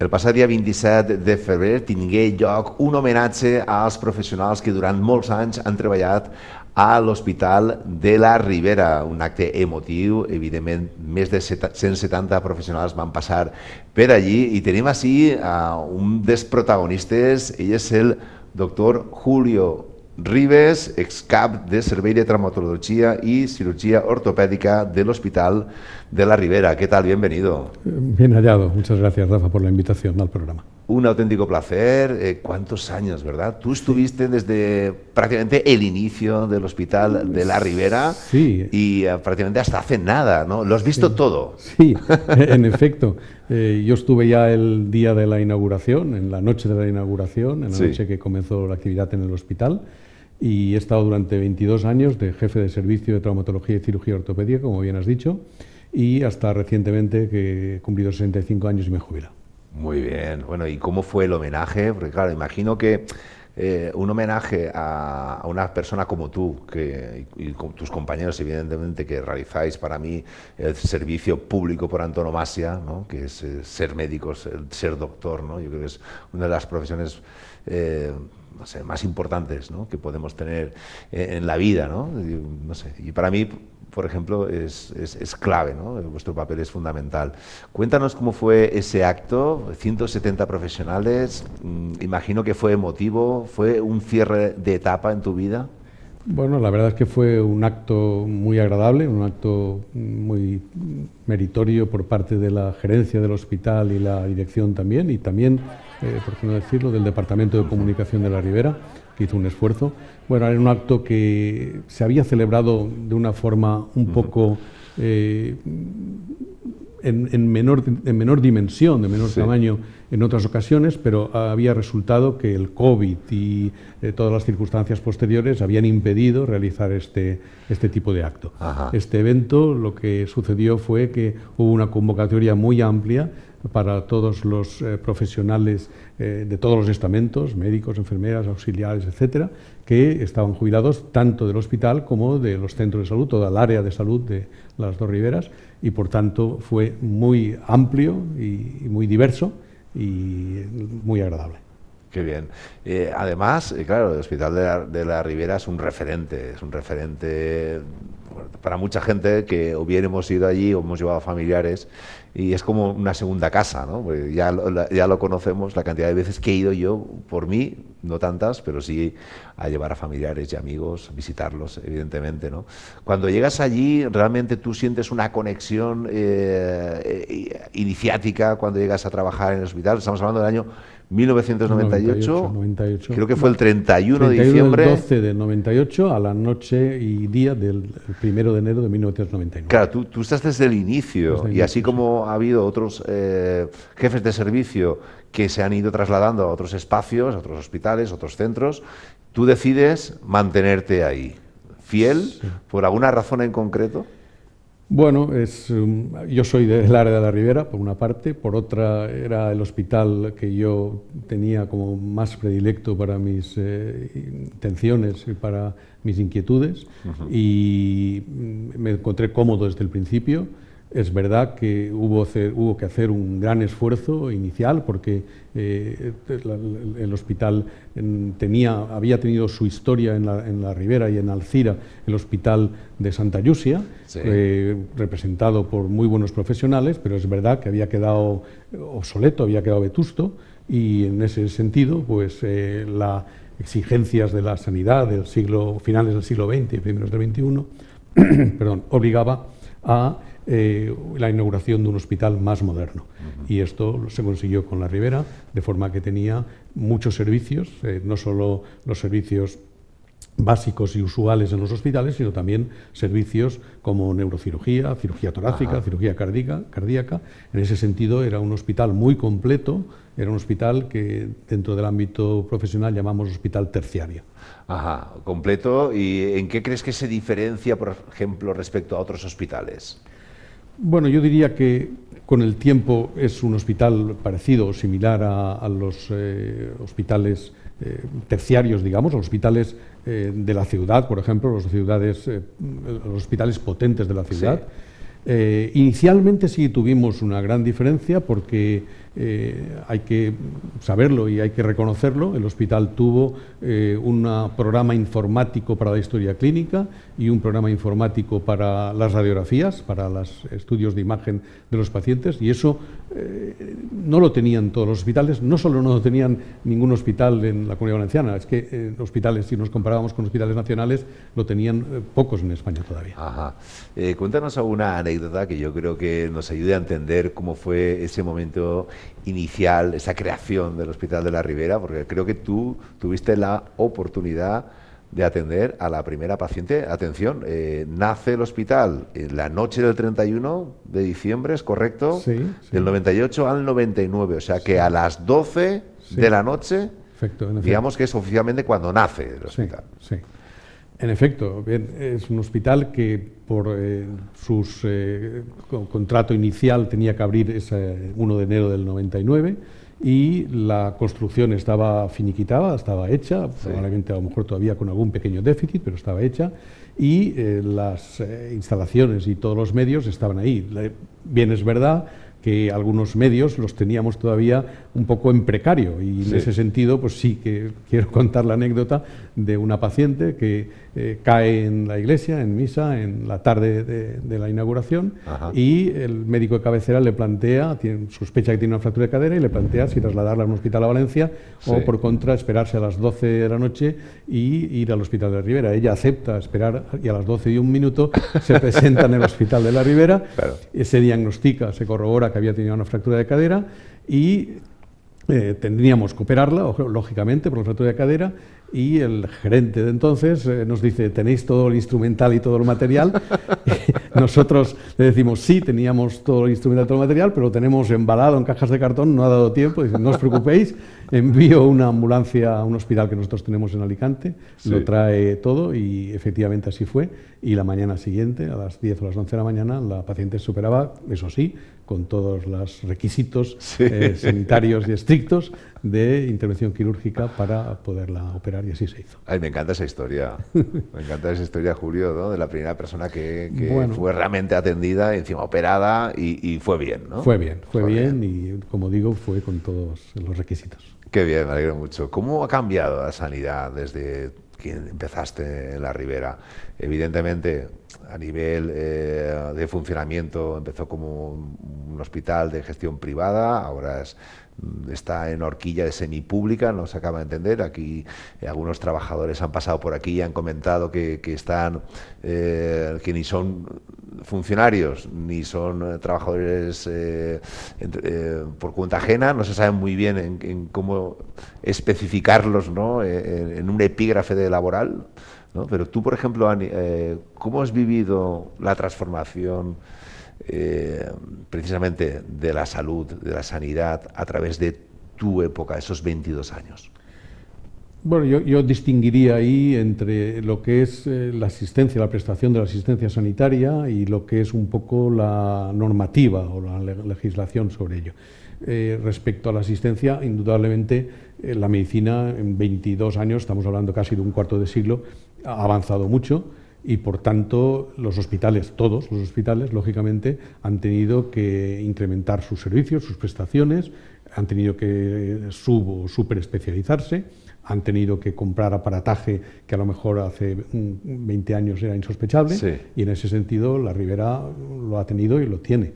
El passat dia 27 de febrer tingué lloc un homenatge als professionals que durant molts anys han treballat a l'Hospital de la Ribera, un acte emotiu, evidentment més de 170 professionals van passar per allí i tenim així un dels protagonistes, ell és el doctor Julio Ribes, excap de Servei de Traumatología y Cirugía Ortopédica del Hospital de la Ribera. ¿Qué tal? Bienvenido. Bien hallado. Muchas gracias, Rafa, por la invitación al programa. Un auténtico placer. ¿Cuántos años, verdad? Tú estuviste desde prácticamente el inicio del Hospital de la Ribera y prácticamente hasta hace nada, ¿no? Lo has visto todo. Sí, en efecto. Yo estuve ya el día de la inauguración, en la noche de la inauguración, en la noche que comenzó la actividad en el hospital, y he estado durante 22 años de jefe de servicio de traumatología y cirugía ortopédica, como bien has dicho, y hasta recientemente que he cumplido 65 años y me he jubilado. Muy bien. Bueno, ¿y cómo fue el homenaje? Porque claro, imagino que un homenaje a una persona como tú y con tus compañeros, evidentemente, que realizáis para mí el servicio público por antonomasia, ¿no? Que es ser médico, ser doctor, ¿no? Yo creo que es una de las profesiones no sé, más importantes, ¿no? Que podemos tener en la vida, ¿no? No sé, y para mí, por ejemplo, es clave, ¿no? Vuestro papel es fundamental. Cuéntanos cómo fue ese acto, 170 profesionales, imagino que fue emotivo, ¿fue un cierre de etapa en tu vida? Bueno, la verdad es que fue un acto muy agradable, un acto muy meritorio por parte de la gerencia del hospital y la dirección también, y también, por qué no decirlo, del Departamento de Comunicación de la Ribera, que hizo un esfuerzo. Bueno, era un acto que se había celebrado de una forma un poco en menor dimensión, de menor tamaño en otras ocasiones, pero había resultado que el COVID y todas las circunstancias posteriores habían impedido realizar este tipo de acto. Este evento, lo que sucedió fue que hubo una convocatoria muy amplia para todos los profesionales de todos los estamentos, médicos, enfermeras, auxiliares, etcétera, que estaban jubilados tanto del hospital como de los centros de salud, toda el área de salud de las dos riberas, y por tanto fue muy amplio y muy diverso y muy agradable. Qué bien. Además, claro, el Hospital de la Ribera es un referente para mucha gente que hubiéramos ido allí o hemos llevado familiares y es como una segunda casa, ¿no? Porque ya lo conocemos, la cantidad de veces que he ido yo, por mí, no tantas, pero sí a llevar a familiares y amigos, visitarlos, evidentemente, ¿no? Cuando llegas allí, realmente tú sientes una conexión iniciática cuando llegas a trabajar en el hospital. Estamos hablando del año 1998, 98. Creo que fue el 31 de diciembre. El 12 del 98 a la noche y día del 1 de enero de 1999. Claro, tú estás desde el inicio y así como ha habido otros jefes de servicio que se han ido trasladando a otros espacios, a otros hospitales, a otros centros, tú decides mantenerte ahí. ¿Fiel? ¿Por alguna razón en concreto? Bueno, yo soy del área de la Ribera, por una parte, por otra era el hospital que yo tenía como más predilecto para mis intenciones y para mis inquietudes, y me encontré cómodo desde el principio. Es verdad que hubo que hacer un gran esfuerzo inicial porque el hospital había tenido su historia en la Ribera y en Alcira, el hospital de Santa Llúcia, representado por muy buenos profesionales, pero es verdad que había quedado obsoleto, había quedado vetusto, y en ese sentido pues las exigencias de la sanidad del finales del siglo XX y primeros del XXI obligaba a la inauguración de un hospital más moderno. Y esto se consiguió con la Ribera, de forma que tenía muchos servicios, no solo los servicios básicos y usuales en los hospitales, sino también servicios como neurocirugía, cirugía torácica, cirugía cardíaca. En ese sentido era un hospital muy completo, era un hospital que dentro del ámbito profesional llamamos hospital terciario. Ajá, completo. ¿Y en qué crees que se diferencia, por ejemplo, respecto a otros hospitales? Bueno, yo diría que con el tiempo es un hospital parecido o similar a los hospitales terciarios, digamos, los hospitales de la ciudad, por ejemplo, los hospitales potentes de la ciudad. Inicialmente sí tuvimos una gran diferencia porque hay que saberlo y hay que reconocerlo. El hospital tuvo un programa informático para la historia clínica y un programa informático para las radiografías, para los estudios de imagen de los pacientes, y eso no lo tenían todos los hospitales. No solo no lo tenían ningún hospital en la Comunidad Valenciana, es que hospitales, si nos comparábamos con hospitales nacionales, lo tenían pocos en España todavía. Ajá. Cuéntanos alguna anécdota que yo creo que nos ayude a entender cómo fue ese momento inicial, esa creación del Hospital de la Ribera, porque creo que tú tuviste la oportunidad de atender a la primera paciente. Atención, nace el hospital en la noche del 31 de diciembre, ¿es correcto? Sí, sí. Del 98 al 99, o sea que a las 12 de la noche, digamos que es oficialmente cuando nace el hospital. Sí, sí. En efecto, bien, es un hospital que por su contrato inicial tenía que abrir ese 1 de enero del 99 y la construcción estaba finiquitada, estaba hecha, probablemente a lo mejor todavía con algún pequeño déficit, pero estaba hecha, y las instalaciones y todos los medios estaban ahí. Bien, es verdad que algunos medios los teníamos todavía un poco en precario, y en ese sentido pues sí que quiero contar la anécdota de una paciente que cae en la iglesia, en misa, en la tarde de la inauguración. Ajá. Y el médico de cabecera le plantea, sospecha que tiene una fractura de cadera y le plantea si trasladarla a un hospital a Valencia o por contra esperarse a las 12 de la noche y ir al Hospital de la Ribera. Ella acepta esperar y a las 12 y un minuto se presenta en el Hospital de la Ribera. Claro. Se diagnostica, se corrobora que había tenido una fractura de cadera y tendríamos que operarla, lógicamente, por la fractura de cadera, y el gerente de entonces nos dice: ¿tenéis todo el instrumental y todo el material? Nosotros le decimos: sí, teníamos todo el instrumental y todo el material, pero lo tenemos embalado en cajas de cartón, no ha dado tiempo. Dice: no os preocupéis, envío una ambulancia a un hospital que nosotros tenemos en Alicante, lo trae todo, y efectivamente así fue. Y la mañana siguiente, a las 10 o las 11 de la mañana, la paciente se superaba, eso sí, con todos los requisitos sanitarios y estrictos de intervención quirúrgica para poderla operar, y así se hizo. Ay, me encanta esa historia. Me encanta esa historia, Julio, ¿no? De la primera persona que fue realmente atendida, encima operada, y fue bien, ¿no? Fue bien, y como digo, fue con todos los requisitos. Qué bien, me alegro mucho. ¿Cómo ha cambiado la sanidad desde que empezaste en la Ribera? Evidentemente, a nivel de funcionamiento, empezó como un hospital de gestión privada, ahora está en horquilla de semipública, no se acaba de entender. Aquí algunos trabajadores han pasado por aquí y han comentado que están, que ni son funcionarios ni son trabajadores por cuenta ajena, no se sabe muy bien en cómo especificarlos, ¿no? En un epígrafe de laboral, ¿no? Pero tú, por ejemplo, ¿cómo has vivido la transformación precisamente de la salud, de la sanidad, a través de tu época, esos 22 años? Bueno, yo distinguiría ahí entre lo que es la asistencia, la prestación de la asistencia sanitaria, y lo que es un poco la normativa o la legislación sobre ello. Respecto a la asistencia, indudablemente la medicina en 22 años, estamos hablando casi de un cuarto de siglo, ha avanzado mucho, y por tanto los hospitales, todos los hospitales, lógicamente, han tenido que incrementar sus servicios, sus prestaciones, han tenido que superespecializarse, han tenido que comprar aparataje que a lo mejor hace 20 años era insospechable, y en ese sentido la Ribera lo ha tenido y lo tiene.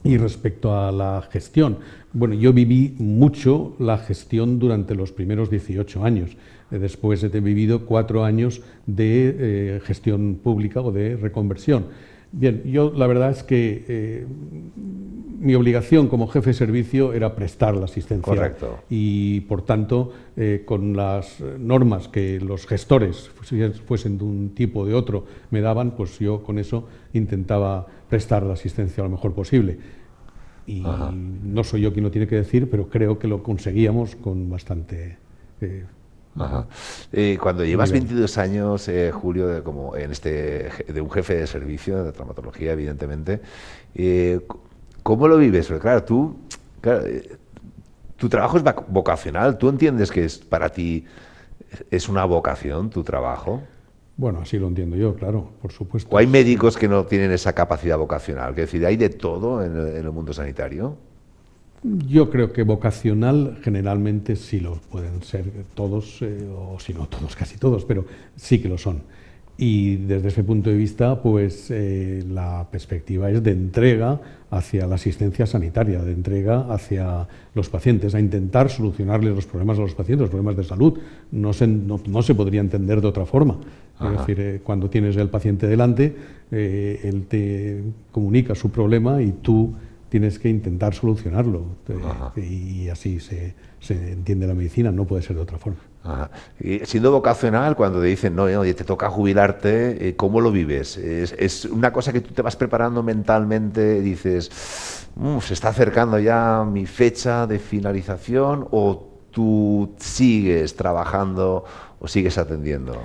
Y respecto a la gestión, bueno, yo viví mucho la gestión durante los primeros 18 años. Después he vivido 4 años de gestión pública o de reconversión. Bien, yo la verdad es que mi obligación como jefe de servicio era prestar la asistencia. Correcto. Y por tanto, con las normas que los gestores, si fuesen de un tipo o de otro, me daban, pues yo con eso intentaba prestar la asistencia lo mejor posible. Y no soy yo quien lo tiene que decir, pero creo que lo conseguíamos con bastante... Cuando llevas 22 años, Julio, de un jefe de servicio de traumatología, evidentemente, ¿cómo lo vives? Porque claro, tu trabajo es vocacional. ¿Tú entiendes que para ti es una vocación tu trabajo? Bueno, así lo entiendo yo, claro, por supuesto. ¿O hay médicos que no tienen esa capacidad vocacional? Es decir, ¿hay de todo en el mundo sanitario? Yo creo que vocacional generalmente sí lo pueden ser todos, o si no todos, casi todos, pero sí que lo son. Y desde ese punto de vista, pues la perspectiva es de entrega hacia la asistencia sanitaria, de entrega hacia los pacientes, a intentar solucionarles los problemas a los pacientes, los problemas de salud. No se podría entender de otra forma. Es decir, cuando tienes el paciente delante, él te comunica su problema y tú tienes que intentar solucionarlo. Y así se entiende la medicina, no puede ser de otra forma. Y siendo vocacional, cuando te dicen, no, oye, te toca jubilarte, ¿cómo lo vives? ¿Es una cosa que tú te vas preparando mentalmente, dices, se está acercando ya mi fecha de finalización, o tú sigues trabajando o sigues atendiendo?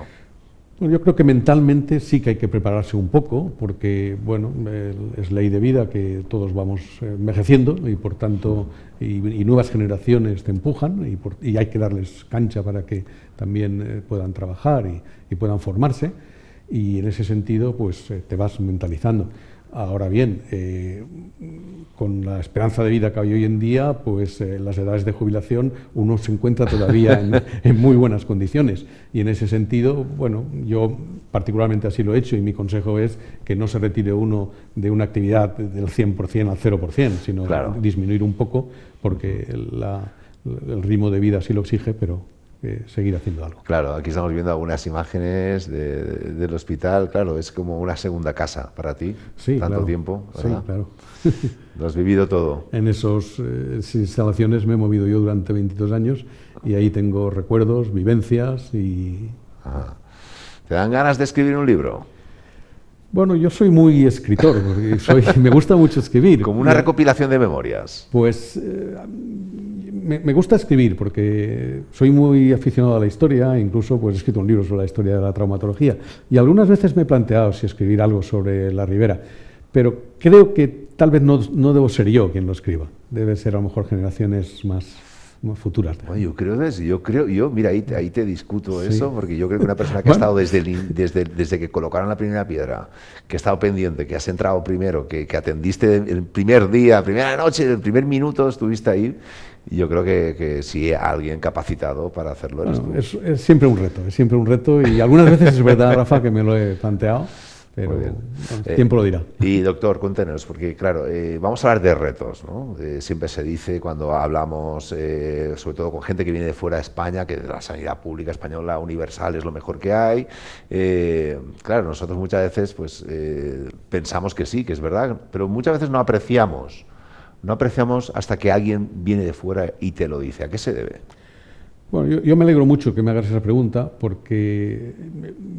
Bueno, yo creo que mentalmente sí que hay que prepararse un poco, porque bueno, es ley de vida que todos vamos envejeciendo y por tanto y nuevas generaciones te empujan y hay que darles cancha para que también puedan trabajar y puedan formarse, y en ese sentido pues te vas mentalizando. Ahora bien, con la esperanza de vida que hay hoy en día, pues las edades de jubilación uno se encuentra todavía en muy buenas condiciones, y en ese sentido, bueno, yo particularmente así lo he hecho, y mi consejo es que no se retire uno de una actividad del 100% al 0%, sino disminuir un poco, porque el ritmo de vida sí lo exige, pero seguir haciendo algo. Claro, aquí estamos viendo algunas imágenes del hospital. Claro, es como una segunda casa para ti, sí, tanto tiempo, ¿verdad? Sí, claro. Lo has vivido todo. En esas instalaciones me he movido yo durante 22 años y ahí tengo recuerdos, vivencias y... ¿Te dan ganas de escribir un libro? Bueno, yo soy muy escritor, me gusta mucho escribir. Como una recopilación de memorias. Pues me gusta escribir porque soy muy aficionado a la historia, incluso pues he escrito un libro sobre la historia de la traumatología, y algunas veces me he planteado si escribir algo sobre la Ribera, pero creo que tal vez no debo ser yo quien lo escriba, debe ser a lo mejor generaciones más futuras. Bueno, mira, ahí te discuto eso, porque yo creo que una persona que ha estado desde que colocaron la primera piedra, que ha estado pendiente, que has entrado primero, que atendiste el primer día, primera noche, el primer minuto estuviste ahí, y yo creo que sí, alguien capacitado para hacerlo eres tú. Es siempre un reto, y algunas veces es verdad, Rafa, que me lo he planteado, pero bueno, el tiempo lo dirá. Y doctor, cuéntenos, porque claro, vamos a hablar de retos, ¿no? Siempre se dice cuando hablamos, sobre todo con gente que viene de fuera de España, que la sanidad pública española universal es lo mejor que hay. Claro, nosotros muchas veces pues pensamos que sí, que es verdad, pero muchas veces no apreciamos hasta que alguien viene de fuera y te lo dice. ¿A qué se debe? Bueno, yo me alegro mucho que me hagas esa pregunta, porque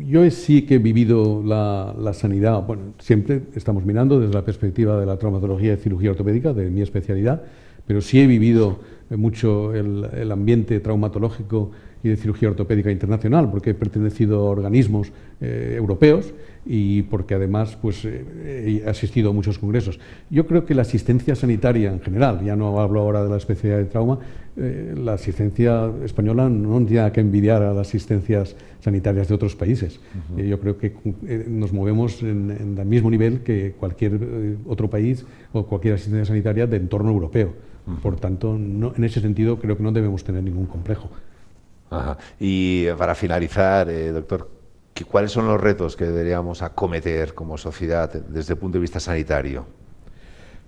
yo sí que he vivido la sanidad, bueno, siempre estamos mirando desde la perspectiva de la traumatología y cirugía ortopédica, de mi especialidad, pero sí he vivido mucho el ambiente traumatológico y de cirugía ortopédica internacional, porque he pertenecido a organismos europeos y porque además pues, he asistido a muchos congresos. Yo creo que la asistencia sanitaria en general, ya no hablo ahora de la especialidad de trauma, la asistencia española no tiene nada que envidiar a las asistencias sanitarias de otros países. Yo creo que nos movemos en el mismo nivel que cualquier otro país o cualquier asistencia sanitaria de entorno europeo. Por tanto, en ese sentido creo que no debemos tener ningún complejo. Y para finalizar, doctor, ¿cuáles son los retos que deberíamos acometer como sociedad desde el punto de vista sanitario?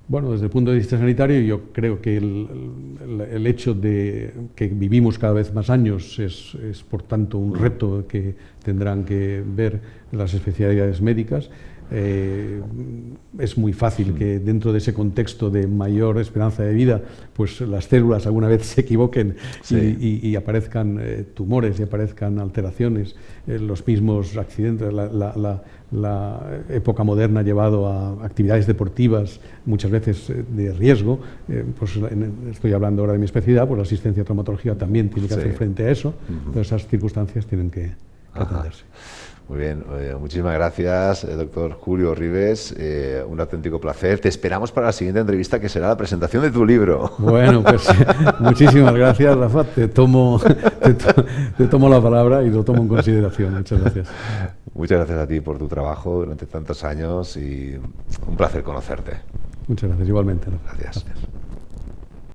Bueno, desde el punto de vista sanitario yo creo que el hecho de que vivimos cada vez más años es por tanto un reto que tendrán que ver las especialidades médicas. Es muy fácil que dentro de ese contexto de mayor esperanza de vida, pues las células alguna vez se equivoquen y aparezcan tumores y aparezcan alteraciones, los mismos accidentes. La época moderna ha llevado a actividades deportivas muchas veces de riesgo, pues estoy hablando ahora de mi especialidad, pues la asistencia traumatológica también tiene que hacer frente a eso. Todas esas circunstancias tienen que atenderse. Muy bien, muchísimas gracias, doctor Julio Ribes, un auténtico placer. Te esperamos para la siguiente entrevista, que será la presentación de tu libro. Bueno, pues muchísimas gracias, Rafa, te tomo la palabra y lo tomo en consideración. Muchas gracias. Muchas gracias a ti por tu trabajo durante tantos años y un placer conocerte. Muchas gracias, igualmente. Gracias.